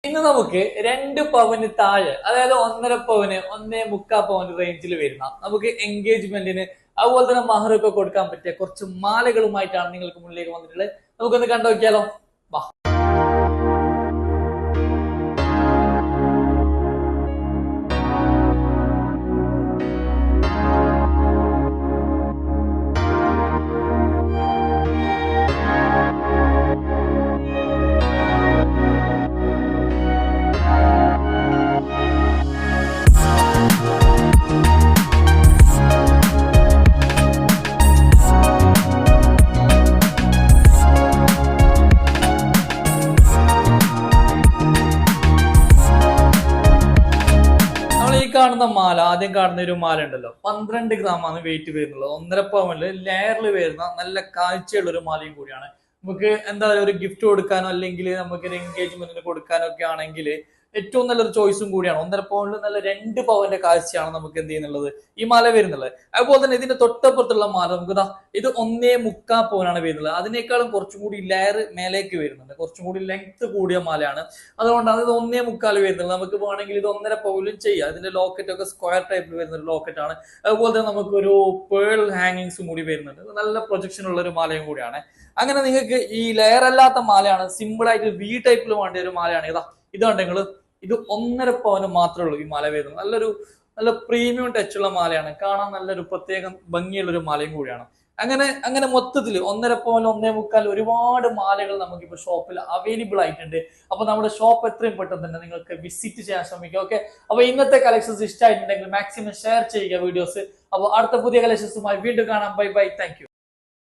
ഇന്ന് നമുക്ക് 2 പവന് താഴെ, അതായത് 1.5 പവന് 1.25 പവന് റേഞ്ചിൽ വരുന്ന നമുക്ക് എൻഗേജ്മെന്റിന് അതുപോലെ തന്നെ മഹറൊക്കെ കൊടുക്കാൻ പറ്റിയ കുറച്ച് മാലകളുമായിട്ടാണ് നിങ്ങൾക്ക് മുന്നിലേക്ക് വന്നിട്ടുള്ളത്. നമുക്കൊന്ന് കണ്ടു നോക്കിയാലോ. വാ. കാണുന്ന മാല, ആദ്യം കാണുന്ന ഒരു മാല ഉണ്ടല്ലോ, 12 ഗ്രാമാണ് വെയിറ്റ് വരുന്നുള്ളത്. 1.5 പവനില് ലെയറിൽ വരുന്ന നല്ല കാഴ്ചയുള്ള ഒരു മാലയും കൂടിയാണ്. നമുക്ക് എന്താ പറയുക, ഒരു ഗിഫ്റ്റ് കൊടുക്കാനോ അല്ലെങ്കിൽ നമുക്ക് ഒരു എൻഗേജ്മെന്റിന് കൊടുക്കാനോ ഒക്കെ ആണെങ്കിൽ ഏറ്റവും നല്ലൊരു ചോയ്സും കൂടിയാണ്. 1.5 പവനിൽ നല്ല 2 പവന്റെ കാഴ്ചയാണ് നമുക്ക് എന്ത് ചെയ്യുന്നുള്ളത്, ഈ മാല വരുന്നുള്ളത്. അതുപോലെ തന്നെ ഇതിന്റെ തൊട്ടപ്പുറത്തുള്ള മാല നമുക്ക് ഇത് 1.25 പവനാണ് വരുന്നത്. അതിനേക്കാളും കുറച്ചും കൂടി ലെയർ മേലേക്ക് വരുന്നുണ്ട്, കുറച്ചും കൂടി ലെങ്ത് കൂടിയ മാലയാണ്. അതുകൊണ്ടാണ് ഇത് 1.25 വരുന്നത്. നമുക്ക് വേണമെങ്കിൽ ഇത് 1.5 പവനിലും ചെയ്യാം. ഇതിന്റെ ലോക്കറ്റ് ഒക്കെ സ്ക്വയർ ടൈപ്പിൽ വരുന്ന ഒരു ലോക്കറ്റ് ആണ്. അതുപോലെ തന്നെ നമുക്കൊരു പേൾ ഹാങ്ങിങ്സും കൂടി വരുന്നുണ്ട്. നല്ല പ്രൊജക്ഷൻ ഉള്ള ഒരു മാലയും കൂടിയാണ്. അങ്ങനെ നിങ്ങൾക്ക് ഈ ലെയർ അല്ലാത്ത മാലയാണ്, സിമ്പിൾ ആയിട്ട് വി ടൈപ്പിൽ വേണ്ട ഒരു മാലയാണ്. ഇതാണ് നിങ്ങൾ, ഇത് 1.5 പവന് മാത്രമേ ഉള്ളൂ ഈ മാല വരുന്നത്. നല്ല പ്രീമിയം ടച്ച് ഉള്ള മാലയാണ്, കാണാൻ നല്ലൊരു പ്രത്യേകം ഭംഗിയുള്ള ഒരു മാലയും കൂടിയാണ്. അങ്ങനെ മൊത്തത്തിൽ 1.5 പവൻ 1.25 ഒരുപാട് മാലകൾ നമുക്കിപ്പോ ഷോപ്പിൽ അവൈലബിൾ ആയിട്ടുണ്ട്. അപ്പൊ നമ്മുടെ ഷോപ്പ് എത്രയും പെട്ടെന്ന് തന്നെ നിങ്ങൾക്ക് വിസിറ്റ് ചെയ്യാൻ ശ്രമിക്കുക. ഓക്കെ, അപ്പൊ ഇന്നത്തെ കളക്ഷൻസ് ഇഷ്ടമായിട്ടുണ്ടെങ്കിൽ മാക്സിമം ഷെയർ ചെയ്യുക വീഡിയോസ്. അപ്പൊ അടുത്ത പുതിയ കളക്ഷൻസുമായി വീണ്ടും കാണാം. Bye bye, thank you.